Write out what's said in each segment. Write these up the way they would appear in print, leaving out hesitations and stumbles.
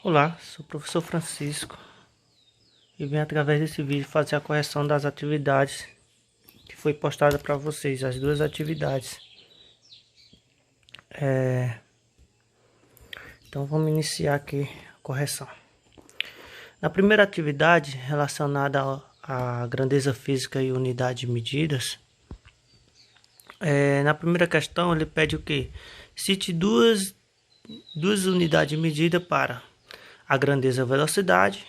Olá, sou o professor Francisco e vim através desse vídeo fazer a correção das atividades que foi postada para vocês, as duas atividades. Então vamos iniciar aqui a correção. Na primeira atividade, relacionada à grandeza física e unidade de medidas, na primeira questão ele pede o quê? Cite duas unidades de medida para a grandeza velocidade,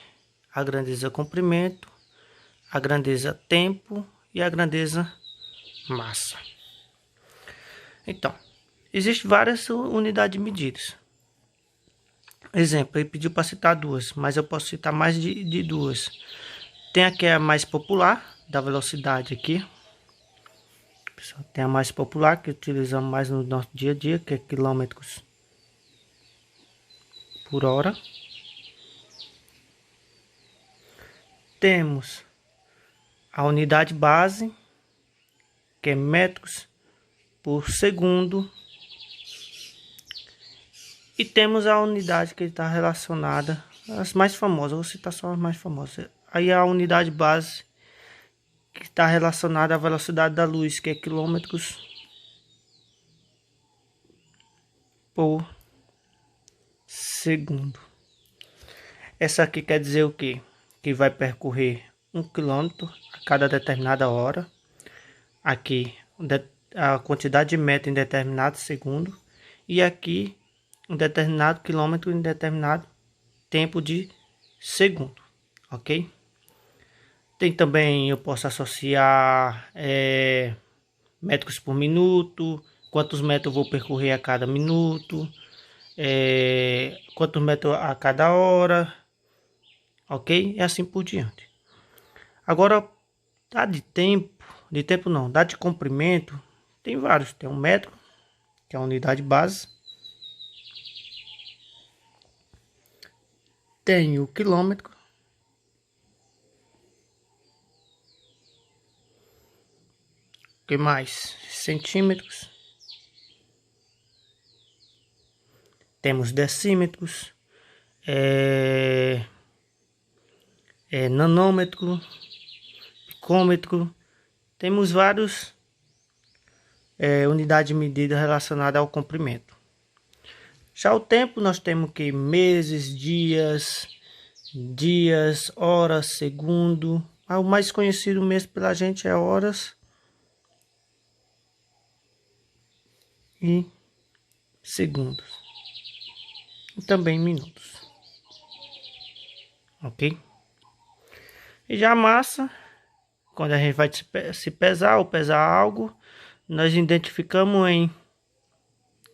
a grandeza comprimento, a grandeza tempo e a grandeza massa. Então, existem várias unidades de medidas. Exemplo, ele pediu para citar duas, mas eu posso citar mais de duas. Tem aqui a mais popular, da velocidade aqui. Tem a mais popular, que utilizamos mais no nosso dia a dia, que é quilômetros por hora. Temos a unidade base, que é metros por segundo. E temos a unidade que está relacionada, as mais famosas, vou citar só as mais famosas. Aí a unidade base, que está relacionada à velocidade da luz, que é quilômetros por segundo. Essa aqui quer dizer o quê? Que vai percorrer 1 km a cada determinada hora. Aqui a quantidade de metro em determinado segundo. E aqui um determinado quilômetro em determinado tempo de segundo, ok? Tem também, eu posso associar metros por minuto, quantos metros eu vou percorrer a cada minuto, quantos metros a cada hora, ok? E assim por diante. Agora, dá de tempo não, dá de comprimento, tem vários, tem um metro, que é a unidade base. Tem o quilômetro. O que mais? Centímetros. Temos decímetros. Nanômetro. Picômetro. Temos vários unidades de medida relacionadas ao comprimento. Já o tempo nós temos que meses, dias, horas, segundo. O mais conhecido mesmo pela gente é horas e segundos. E também minutos. Ok? E já a massa, quando a gente vai se pesar ou pesar algo, nós identificamos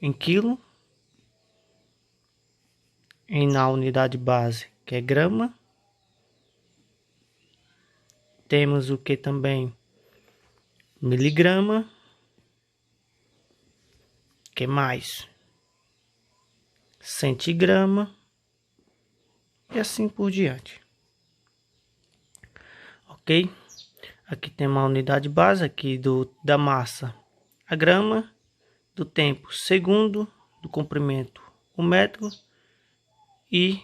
em quilo. Na unidade base, que é grama. Temos o que também? Miligrama. Que mais? Centigrama. E assim por diante. Ok? Aqui tem uma unidade base aqui da massa, a grama, do tempo, segundo, do comprimento, o metro, e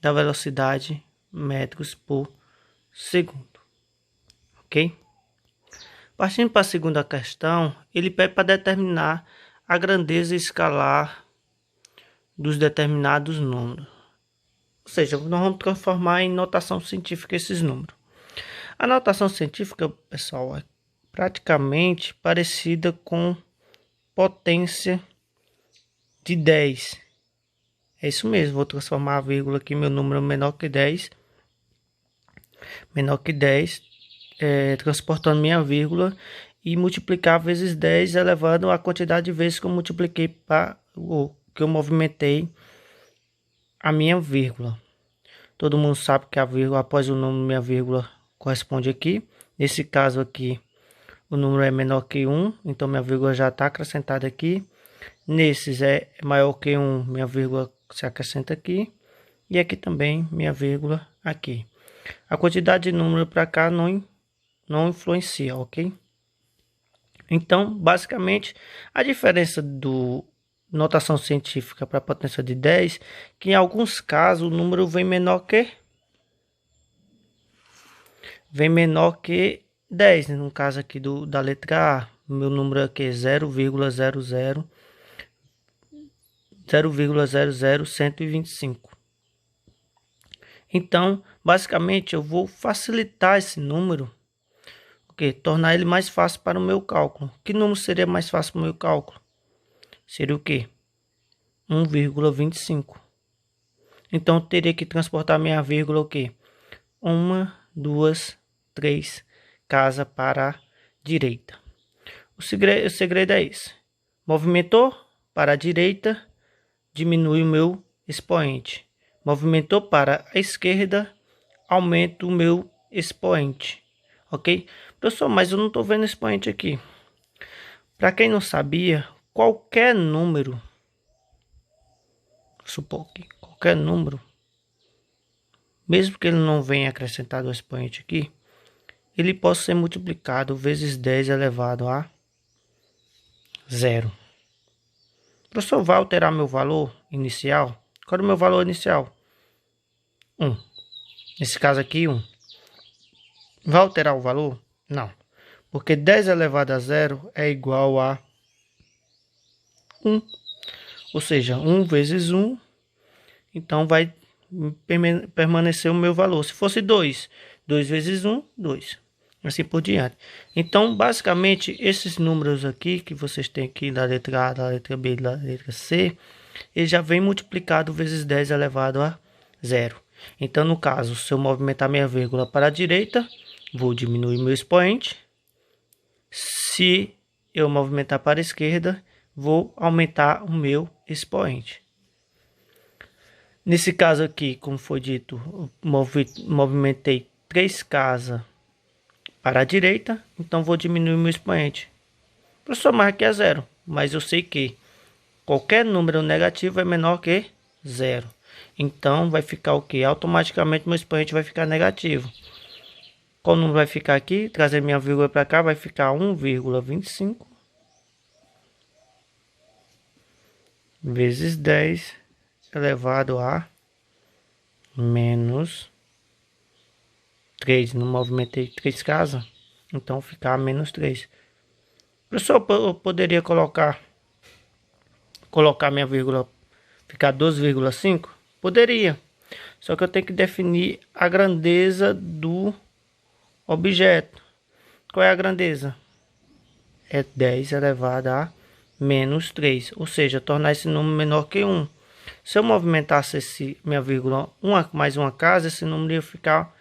da velocidade, metros por segundo, ok? Partindo para a segunda questão, ele pede para determinar a grandeza escalar dos determinados números. Ou seja, nós vamos transformar em notação científica esses números. A notação científica, pessoal, é praticamente parecida com potência de 10. É isso mesmo, vou transformar a vírgula aqui, meu número menor que 10. Menor que 10, transportando minha vírgula e multiplicar vezes 10, elevando a quantidade de vezes que eu multipliquei para que eu movimentei a minha vírgula. Todo mundo sabe que a vírgula, após o número, minha vírgula corresponde aqui. Nesse caso aqui, o número é menor que 1, então minha vírgula já está acrescentada aqui. Nesses é maior que 1, minha vírgula se acrescenta aqui. E aqui também minha vírgula aqui. A quantidade de número para cá não influencia, ok? Então, basicamente, a diferença notação científica para a potência de 10, que em alguns casos o número vem menor que 10, né? No caso aqui da letra A, meu número aqui é 0,125. Então, basicamente, eu vou facilitar esse número, porque tornar ele mais fácil para o meu cálculo. Que número seria mais fácil para o meu cálculo? Seria o quê? 1,25. Então, eu teria que transportar minha vírgula o quê? 1, 2, 3 casas para a direita. O segredo é esse. Movimentou para a direita, diminui o meu expoente. Movimentou para a esquerda, aumento o meu expoente. Ok? Professor, mas eu não estou vendo expoente aqui. Para quem não sabia, qualquer número, supor que qualquer número, mesmo que ele não venha acrescentado o expoente aqui, ele pode ser multiplicado vezes 10 elevado a 0. Professor, vai alterar meu valor inicial? Qual é o meu valor inicial? 1. Nesse caso aqui, 1. Vai alterar o valor? Não. Porque 10 elevado a 0 é igual a 1. Ou seja, 1 vezes 1. Então vai permanecer o meu valor. Se fosse 2, 2 vezes 1, 2. Assim por diante. Então, basicamente, esses números aqui que vocês têm aqui da letra A, da letra B e da letra C, ele já vem multiplicado vezes 10 elevado a 0. Então, no caso, se eu movimentar minha vírgula para a direita, vou diminuir meu expoente. Se eu movimentar para a esquerda, vou aumentar o meu expoente. Nesse caso aqui, como foi dito, movimentei 3 casas para a direita, então vou diminuir meu expoente. Professor, mas aqui é 0, mas eu sei que qualquer número negativo é menor que 0. Então vai ficar o que? Automaticamente meu expoente vai ficar negativo. Qual número vai ficar aqui? Trazer minha vírgula para cá, vai ficar 1,25 vezes 10 elevado a menos 3. Não movimentei 3 casas, então ficar menos 3. Professor, eu poderia colocar minha vírgula, ficar 12,5? Poderia. Só que eu tenho que definir a grandeza do objeto. Qual é a grandeza? É 10 elevado a menos 3. Ou seja, tornar esse número menor que 1. Se eu movimentasse minha vírgula mais uma casa, esse número ia ficar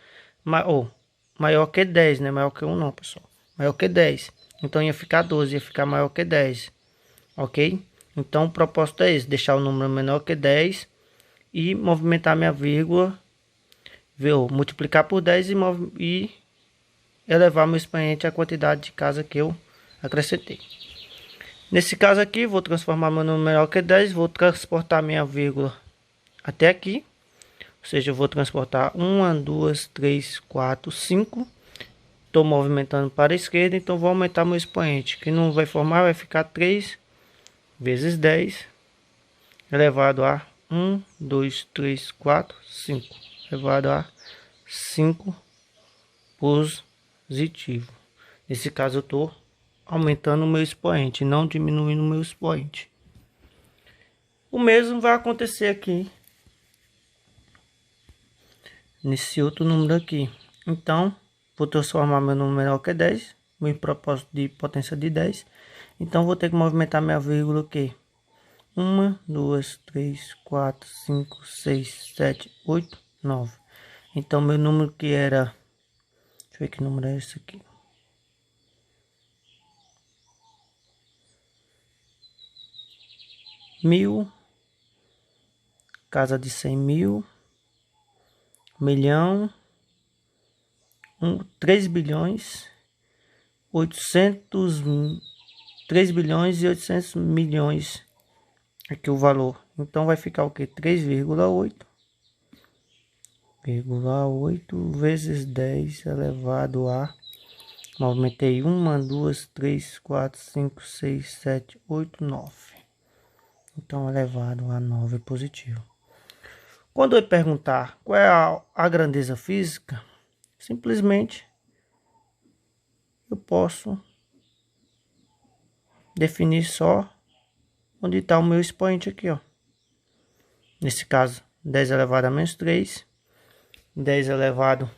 maior que 10, né? Maior que 1 não, pessoal. Maior que 10. Então ia ficar 12, ia ficar maior que 10. Ok? Então o propósito é esse, deixar o número menor que 10 e movimentar minha vírgula, multiplicar por 10 e elevar meu expoente à quantidade de casa que eu acrescentei. Nesse caso aqui, vou transformar meu número menor que 10, vou transportar minha vírgula até aqui. Ou seja, eu vou transportar 1, 2, 3, 4, 5. Estou movimentando para a esquerda, então vou aumentar meu expoente. Que não vai formar, vai ficar 3 vezes 10 elevado a 1, 2, 3, 4, 5. Elevado a 5 positivo. Nesse caso, eu estou aumentando o meu expoente, não diminuindo o meu expoente. O mesmo vai acontecer aqui nesse outro número aqui. Então, vou transformar meu número menor que 10, meu propósito de potência de 10. Então, vou ter que movimentar minha vírgula o quê? 1, 2, 3, 4, 5, 6, 7, 8, 9. Então, meu número que era... Deixa eu ver que número é esse aqui. 1000, casa de 100 mil, milhão, 3 bilhões, 3 bilhões e 800 milhões, aqui o valor. Então vai ficar o que? 3,8 vezes 10 elevado a... Movimentei 1, 2, 3, 4, 5, 6, 7, 8, 9. Então, elevado a 9 positivo. Quando eu perguntar qual é a grandeza física, simplesmente eu posso definir só onde está o meu expoente aqui, ó. Nesse caso, 10 elevado a menos 3, 10 elevado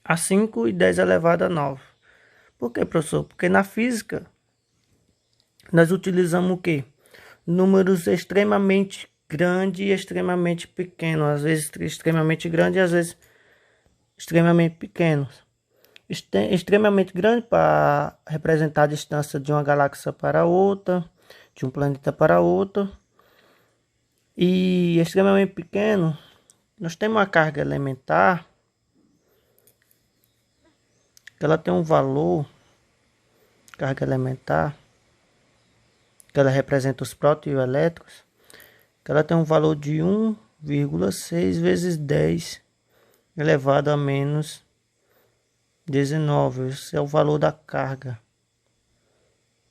a 5 e 10 elevado a 9. Por que, professor? Porque na física nós utilizamos o quê? Números extremamente grandes e extremamente pequenos. Às vezes extremamente grandes e às vezes extremamente pequenos. Extremamente grande para representar a distância de uma galáxia para outra, de um planeta para outro. E extremamente pequeno, nós temos uma carga elementar que ela tem um valor, carga elementar, que ela representa os prótons e os elétrons, que ela tem um valor de 1,6 vezes 10 elevado a menos 19. Esse é o valor da carga,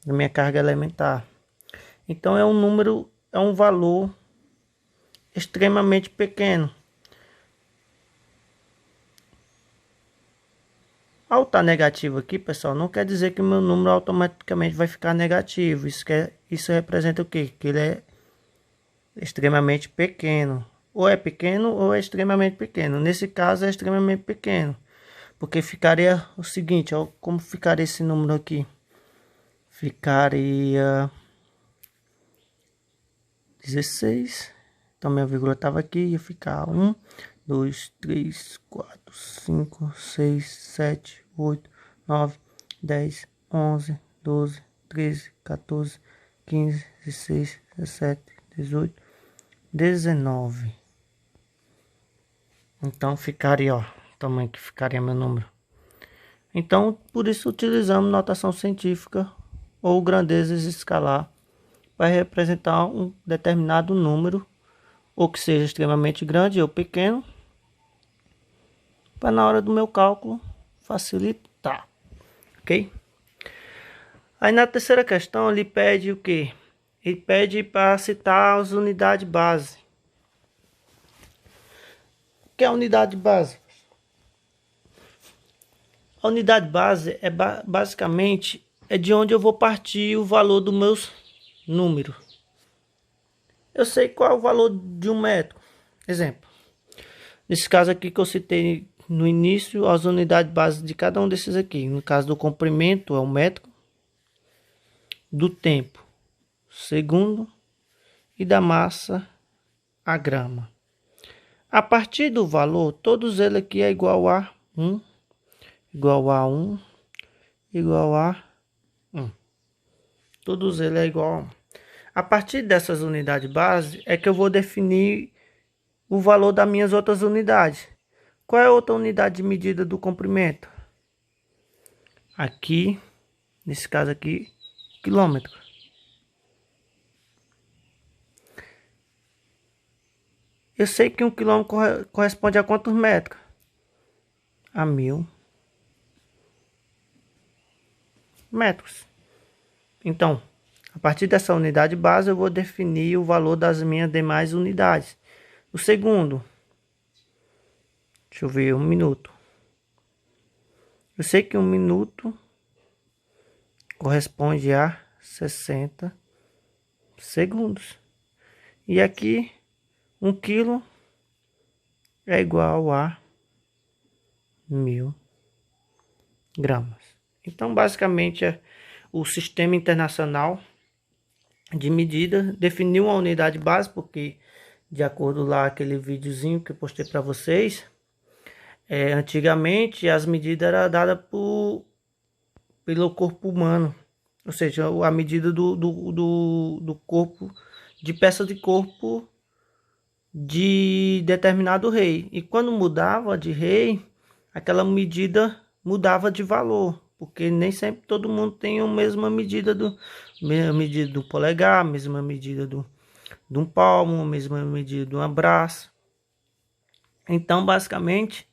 da minha carga elementar. Então é um número, é um valor extremamente pequeno. Ao estar negativo aqui, pessoal, não quer dizer que o meu número automaticamente vai ficar negativo. Isso representa o quê? Que ele é extremamente pequeno. Ou é pequeno ou é extremamente pequeno. Nesse caso é extremamente pequeno. Porque ficaria o seguinte, ó, como ficaria esse número aqui? Ficaria 16. Então minha vírgula estava aqui, ia ficar 1, 2, 3, 4, 5, 6, 7, 8, 9, 10, 11, 12, 13, 14, 15, 16, 17, 18, 19. Então ficaria, ó, o tamanho que ficaria meu número. Então, por isso utilizamos notação científica ou grandezas escalar para representar um determinado número, ou que seja extremamente grande ou pequeno, para na hora do meu cálculo facilitar, ok? Aí na terceira questão ele pede o que? Ele pede para citar as unidades base. O que é a unidade base? A unidade base é basicamente de onde eu vou partir o valor dos meus números. Eu sei qual é o valor de 1 metro. Exemplo. Nesse caso aqui que eu citei no início, as unidades básicas de cada um desses aqui. No caso do comprimento é o metro, do tempo, segundo, e da massa, a grama. A partir do valor, todos eles aqui é igual a 1, igual a 1, igual a 1. Todos eles é igual a 1. A partir dessas unidades base é que eu vou definir o valor das minhas outras unidades. Qual é a outra unidade de medida do comprimento? Aqui, nesse caso aqui, quilômetro. Eu sei que 1 quilômetro corresponde a quantos metros? A 1000 metros. Então, a partir dessa unidade base, eu vou definir o valor das minhas demais unidades. O segundo, deixa eu ver, 1 minuto. Eu sei que 1 minuto corresponde a 60 segundos. E aqui, 1 quilo é igual a 1000 gramas. Então, basicamente, o Sistema Internacional de Medida definiu uma unidade base, porque, de acordo lá aquele videozinho que eu postei para vocês, antigamente as medidas eram dadas pelo corpo humano, ou seja, a medida do corpo, de peça de corpo de determinado rei. E quando mudava de rei, aquela medida mudava de valor, porque nem sempre todo mundo tem a mesma medida do polegar, a mesma medida de um palmo, a mesma medida de um abraço. Então, basicamente,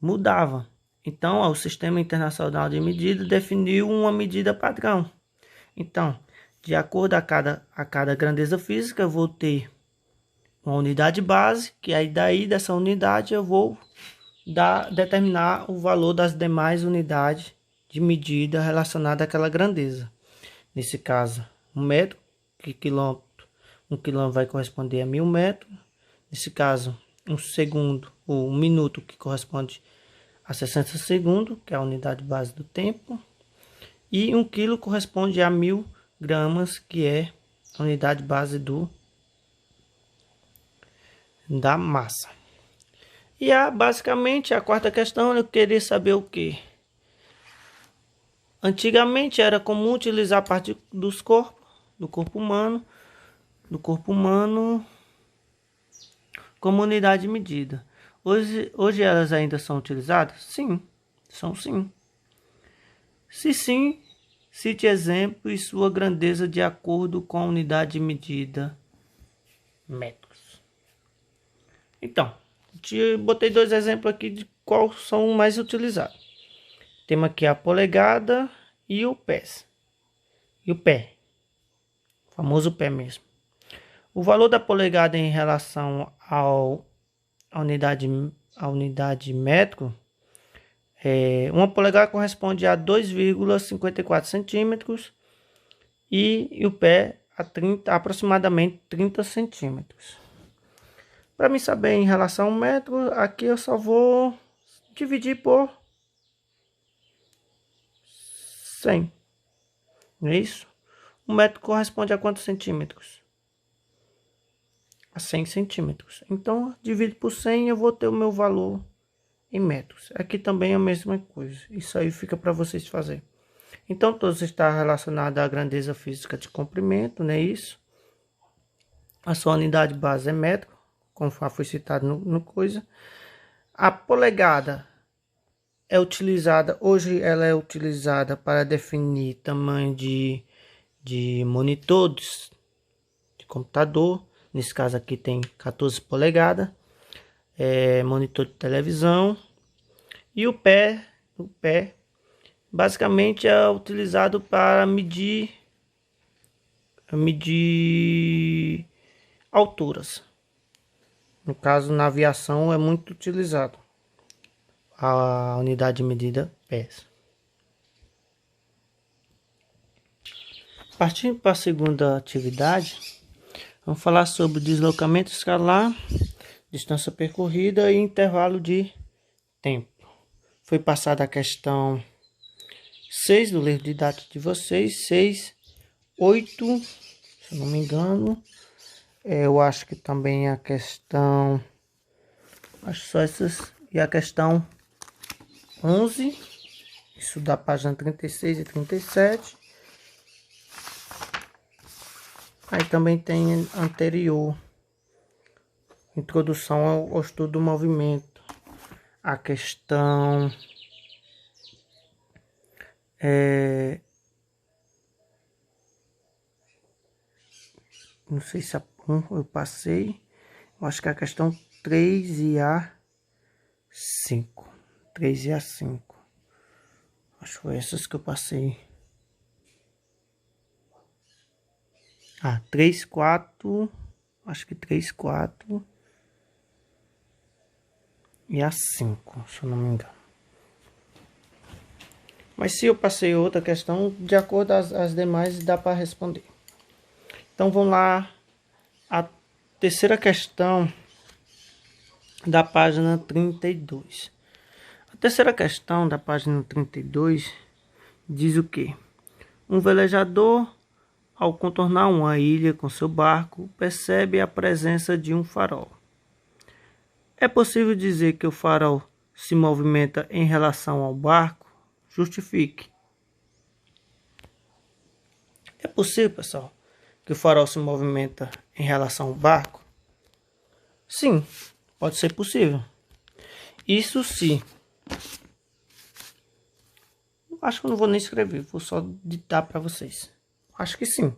mudava. Então, o Sistema Internacional de Medida definiu uma medida padrão. Então, De acordo a cada grandeza física, eu vou ter uma unidade base, que aí daí dessa unidade eu vou determinar o valor das demais unidades de medida relacionada àquela grandeza. Nesse caso, 1 metro, que quilômetro, 1 quilômetro vai corresponder a 1000 metros. Nesse caso, 1 segundo, ou 1 minuto, que corresponde a 60 segundos, que é a unidade base do tempo. E 1 quilo corresponde a 1000 gramas, que é a unidade base da massa. E basicamente a quarta questão, eu queria saber o que? Antigamente era comum utilizar a parte do corpo humano como unidade de medida. Hoje elas ainda são utilizadas? Sim, são sim. Se sim, cite exemplo e sua grandeza de acordo com a unidade de medida, metros. Então, botei 2 exemplos aqui de qual são mais utilizados. Temos aqui a polegada e o pé. O famoso pé mesmo. O valor da polegada em relação à unidade metro, uma polegada corresponde a 2,54 centímetros e o pé a aproximadamente 30 centímetros. Para mim saber em relação ao metro, aqui eu só vou dividir por 100. Não é isso? Um metro corresponde a quantos centímetros? A 100 centímetros. Então, divido por 100 e eu vou ter o meu valor em metros. Aqui também é a mesma coisa. Isso aí fica para vocês fazerem. Então, todos estão relacionados à grandeza física de comprimento, não é isso? A sua unidade base é metro, como foi citado no coisa. A polegada é utilizada, hoje ela é utilizada para definir tamanho de monitores de computador. Nesse caso aqui tem 14 polegadas. Monitor de televisão. E o pé basicamente é utilizado para medir alturas. No caso, na aviação é muito utilizado a unidade de medida pés. Partindo para a segunda atividade, vamos falar sobre deslocamento escalar, distância percorrida e intervalo de tempo. Foi passada a questão 6 do livro didático de vocês, 6, 8, se eu não me engano. Eu acho que também a questão, acho só essas, e a questão 11, isso da página 36 e 37. Aí também tem anterior, introdução ao estudo do movimento. A questão não sei se eu passei, eu acho que a questão 3 e a 5. 3 e a 5. Acho que foi essas que eu passei. 3, 4. Acho que 3, 4. E a 5, se eu não me engano. Mas se eu passei outra questão, de acordo as demais, dá para responder. Então vamos lá. A terceira questão da página 32. A terceira questão da página 32 diz o quê? Um velejador, ao contornar uma ilha com seu barco, percebe a presença de um farol. É possível dizer que o farol se movimenta em relação ao barco? Justifique. É possível, pessoal, que o farol se movimenta em relação ao barco? Sim, pode ser possível. Isso sim. Acho que eu não vou nem escrever, vou só ditar para vocês. Acho que sim.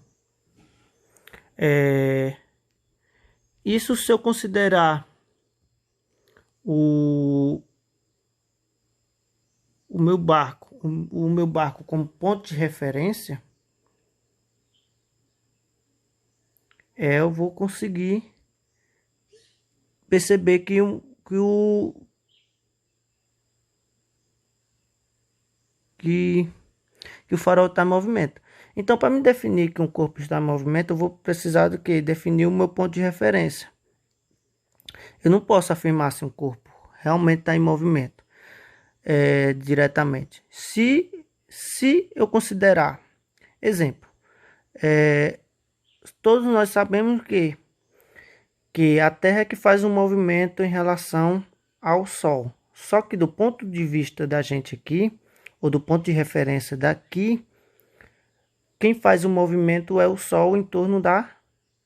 Isso se eu considerar o meu barco como ponto de referência, eu vou conseguir perceber que o farol está em movimento. Então, para me definir que um corpo está em movimento, eu vou precisar do que? Definir o meu ponto de referência. Eu não posso afirmar se um corpo realmente está em movimento diretamente. Se eu considerar, exemplo, todos nós sabemos que a Terra é que faz um movimento em relação ao Sol. Só que do ponto de vista da gente aqui, ou do ponto de referência daqui, quem faz o movimento é o Sol em torno da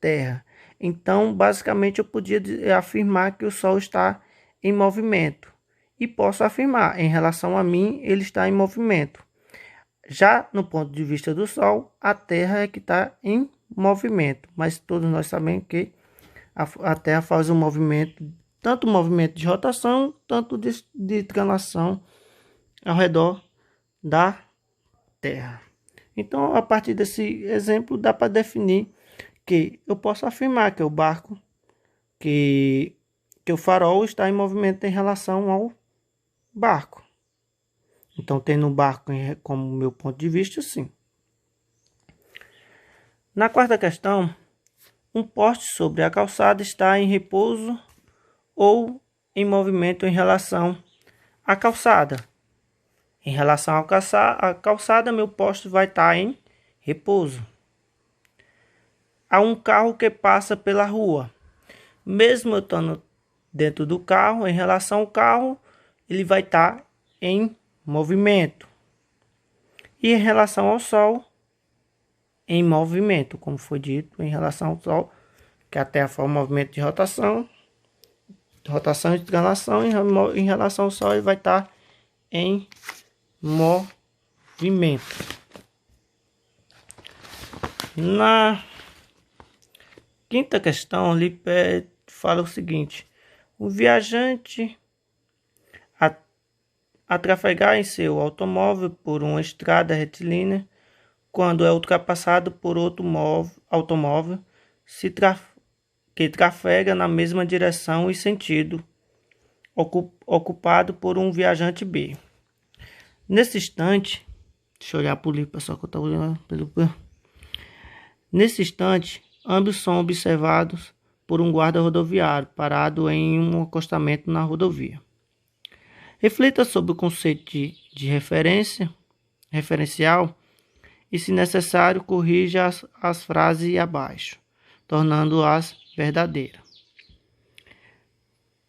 Terra. Então, basicamente, eu podia afirmar que o Sol está em movimento. E posso afirmar, em relação a mim, ele está em movimento. Já no ponto de vista do Sol, a Terra é que está em movimento. Mas todos nós sabemos que a Terra faz um movimento, tanto movimento de rotação, tanto de translação ao redor da Terra. Então, a partir desse exemplo, dá para definir que eu posso afirmar que o barco, que o farol está em movimento em relação ao barco. Então, tendo o barco como meu ponto de vista, sim. Na quarta questão, um poste sobre a calçada está em repouso ou em movimento em relação à calçada. Em relação à calçada, meu poste vai estar em repouso. Há um carro que passa pela rua. Mesmo eu estando dentro do carro, em relação ao carro, ele vai estar em movimento. E em relação ao Sol, em movimento, como foi dito, em relação ao Sol, que a Terra faz um movimento de rotação e translação, em relação ao Sol ele vai estar em movimento. Na quinta questão, ali fala o seguinte: o viajante a trafegar em seu automóvel por uma estrada retilínea, quando é ultrapassado por outro automóvel que trafega na mesma direção e sentido, ocupado por um viajante B. Nesse instante, deixa eu olhar para o livro, pessoal, que eu estou olhando pelo... Nesse instante, ambos são observados por um guarda rodoviário parado em um acostamento na rodovia. Reflita sobre o conceito de referencial e, se necessário, corrija as frases abaixo, tornando-as verdadeiras.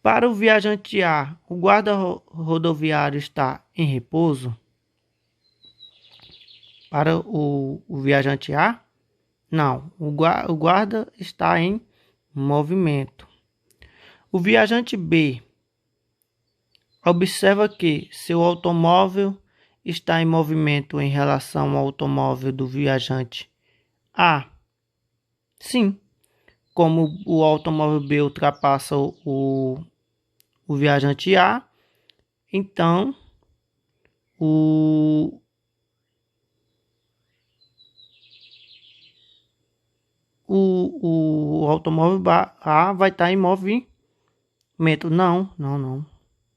Para o viajante A, o guarda rodoviário está em repouso? Para o viajante A, não, o guarda está em movimento. O viajante B observa que seu automóvel está em movimento em relação ao automóvel do viajante A. Sim, como o automóvel B ultrapassa o viajante A, então o automóvel A vai estar em movimento. Não.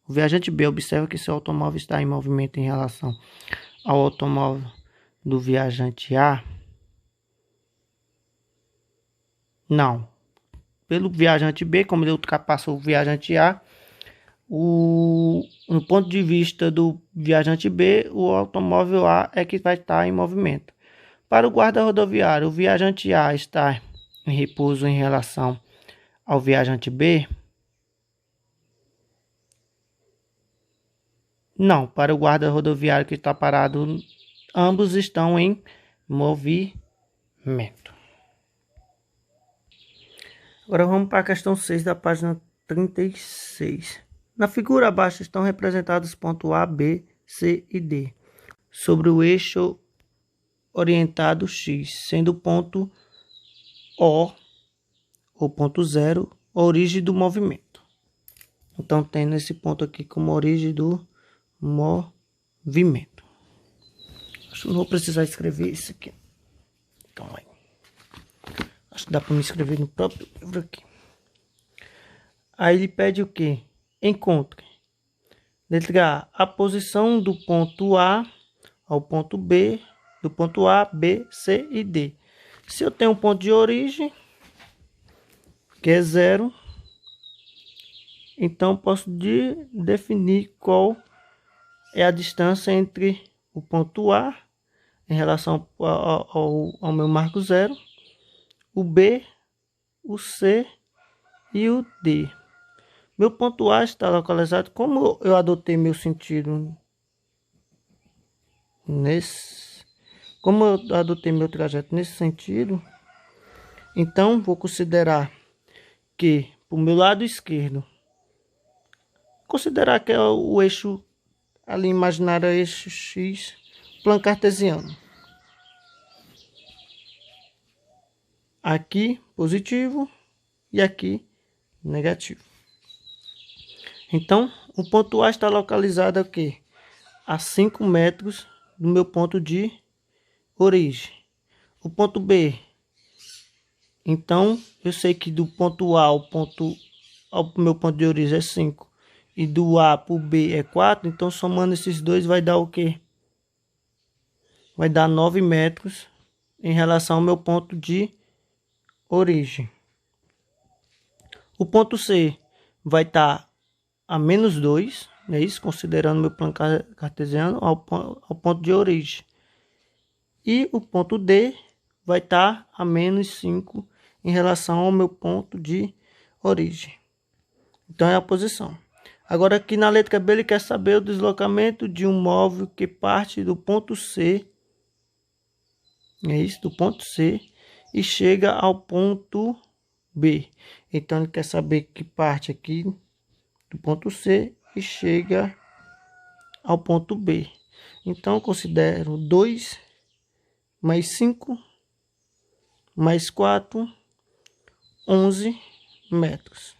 O viajante B observa que seu automóvel está em movimento em relação ao automóvel do viajante A. Não. Pelo viajante B, como ele ultrapassou o viajante A, no ponto de vista do viajante B, o automóvel A é que vai estar em movimento. Para o guarda rodoviário, o viajante A está em repouso em relação ao viajante B? Não, para o guarda rodoviário que está parado, ambos estão em movimento. Agora vamos para a questão 6 da página 36. Na figura abaixo estão representados os pontos A, B, C e D sobre o eixo orientado X, sendo o ponto O, ou ponto 0, a origem do movimento. Então, tendo esse ponto aqui como origem do movimento. Acho que não vou precisar escrever isso aqui. Então, aí. Acho que dá para me escrever no próprio livro aqui. Aí ele pede o quê? Encontre. Letra A, a posição do ponto A ao ponto B, do ponto A, B, C e D. Se eu tenho um ponto de origem, que é 0, então posso definir qual é a distância entre o ponto A em relação ao meu marco 0, o B, o C e o D. Meu ponto A está localizado, como eu adotei meu sentido como eu adotei meu trajeto nesse sentido, então vou considerar que para o meu lado esquerdo, considerar que é o eixo ali imaginário, eixo X, plano cartesiano. Aqui positivo e aqui negativo. Então, o ponto A está localizado aqui a 5 metros do meu ponto de origem. O ponto B, então eu sei que do ponto A ao meu ponto de origem é 5 e do A para o B é 4, então somando esses dois vai dar o quê? Vai dar 9 metros em relação ao meu ponto de origem. O ponto C vai estar a menos 2, é isso, considerando meu plano cartesiano ao ponto de origem. E o ponto D vai estar a menos 5 em relação ao meu ponto de origem. Então é a posição. Agora aqui na letra B ele quer saber o deslocamento de um móvel que parte do ponto C, é isso, do ponto C, e chega ao ponto B. Então ele quer saber que parte aqui do ponto C e chega ao ponto B. Então eu considero 2 mais 5 mais 4, 11 metros.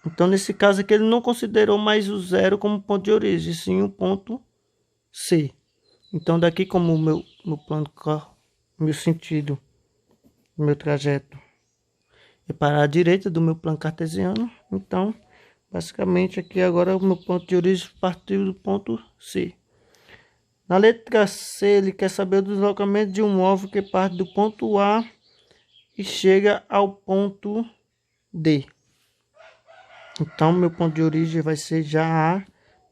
Então nesse caso aqui ele não considerou mais o 0 como ponto de origem, sim o ponto C. Então daqui, como o meu plano, meu sentido, meu trajeto é para a direita do meu plano cartesiano, então basicamente aqui agora o meu ponto de origem partiu do ponto C. Na letra C ele quer saber o deslocamento de um móvel que parte do ponto A e chega ao ponto D. Então meu ponto de origem vai ser já A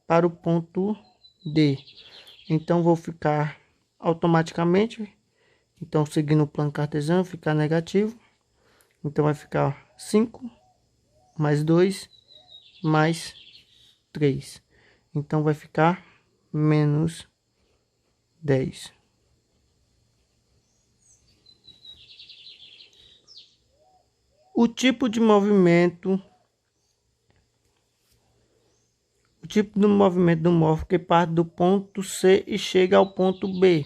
para o ponto D. Então vou ficar automaticamente, então seguindo o plano cartesiano, ficar negativo. Então vai ficar 5 mais 2 mais 3. Então vai ficar menos 10. O tipo de movimento do móvel que parte do ponto C e chega ao ponto B.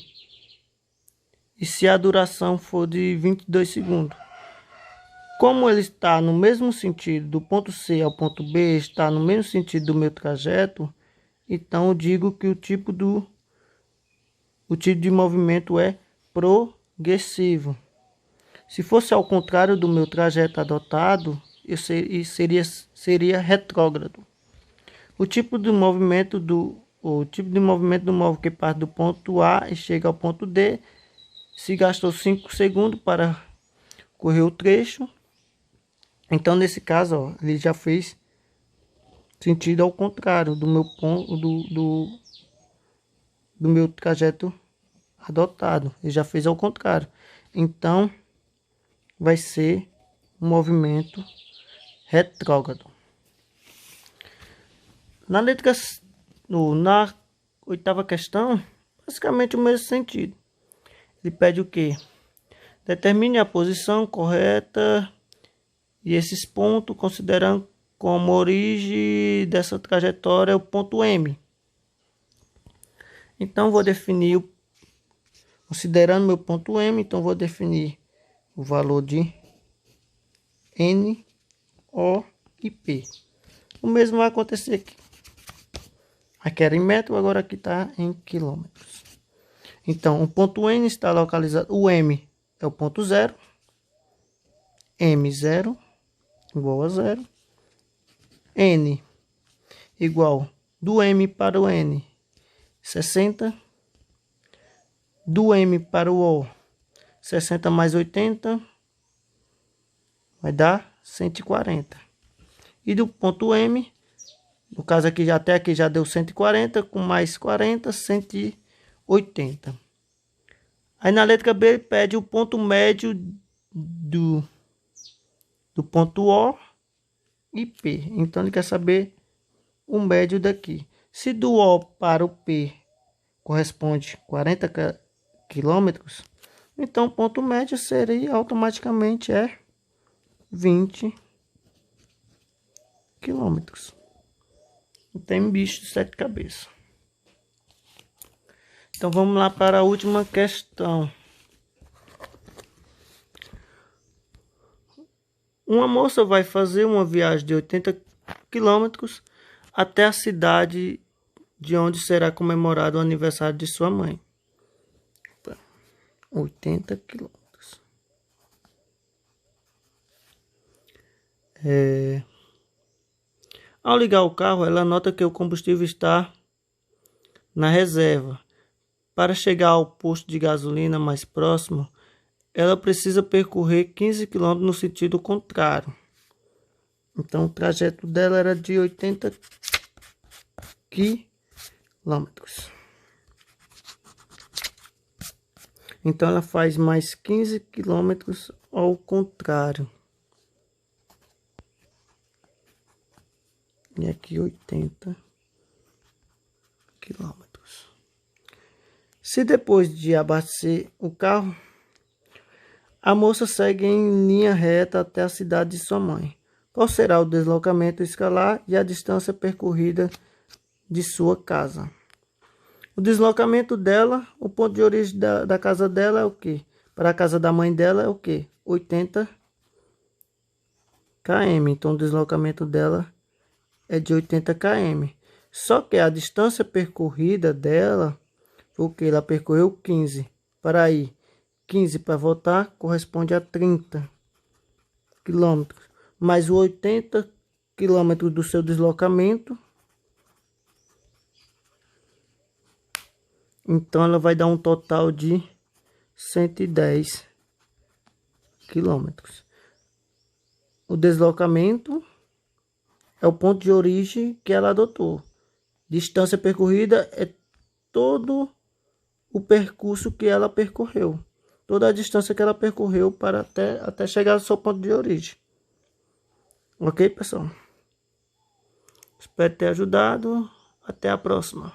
E se a duração for de 22 segundos. Como ele está no mesmo sentido do ponto C ao ponto B, está no mesmo sentido do meu trajeto, então eu digo que o tipo de movimento é progressivo. Se fosse ao contrário do meu trajeto adotado, seria retrógrado. O tipo de movimento do móvel que parte do ponto A e chega ao ponto D, se gastou 5 segundos para correr o trecho, então nesse caso, ó, ele já fez sentido ao contrário do meu ponto do meu trajeto adotado. Ele já fez ao contrário. Então vai ser um movimento retrógrado. Na oitava questão, basicamente o mesmo sentido. Ele pede o quê? Determine a posição correta e esses pontos, considerando como origem dessa trajetória o ponto M. Então vou definir, considerando meu ponto M, então vou definir o valor de N, O e P. O mesmo vai acontecer aqui. Aqui era em metro, agora aqui está em quilômetros. Então, o ponto N está localizado, o M é o ponto 0, M0 igual a 0, N igual do M para o N, 60, do M para o O, 60 mais 80, vai dar 140. E do ponto M, no caso aqui, até aqui já deu 140, com mais 40, 180. Aí na letra B ele pede o ponto médio do ponto O e P. Então ele quer saber o médio daqui. Se do O para o P corresponde 40 quilômetros, então o ponto médio seria automaticamente 20 quilômetros. Tem bicho de 7 cabeças. Então vamos lá para a última questão. Uma moça vai fazer uma viagem de 80 quilômetros até a cidade de onde será comemorado o aniversário de sua mãe. 80 quilômetros. Ao ligar o carro, ela nota que o combustível está na reserva. Para chegar ao posto de gasolina mais próximo, ela precisa percorrer 15 km no sentido contrário. Então o trajeto dela era de 80 quilômetros. Então ela faz mais 15 quilômetros ao contrário. E aqui 80 quilômetros. Se depois de abastecer o carro, a moça segue em linha reta até a cidade de sua mãe, qual será o deslocamento escalar e a distância percorrida de sua casa? O deslocamento dela, o ponto de origem da casa dela é o quê? Para a casa da mãe dela é o quê? 80 km. Então o deslocamento dela é de 80 km. Só que a distância percorrida dela foi o que? Ela percorreu 15. Para ir 15 para voltar corresponde a 30 quilômetros. Mais o 80 quilômetros do seu deslocamento. Então ela vai dar um total de 110 quilômetros. O deslocamento é o ponto de origem que ela adotou. Distância percorrida é todo o percurso que ela percorreu. Toda a distância que ela percorreu para até chegar ao seu ponto de origem. Ok, pessoal? Espero ter ajudado. Até a próxima.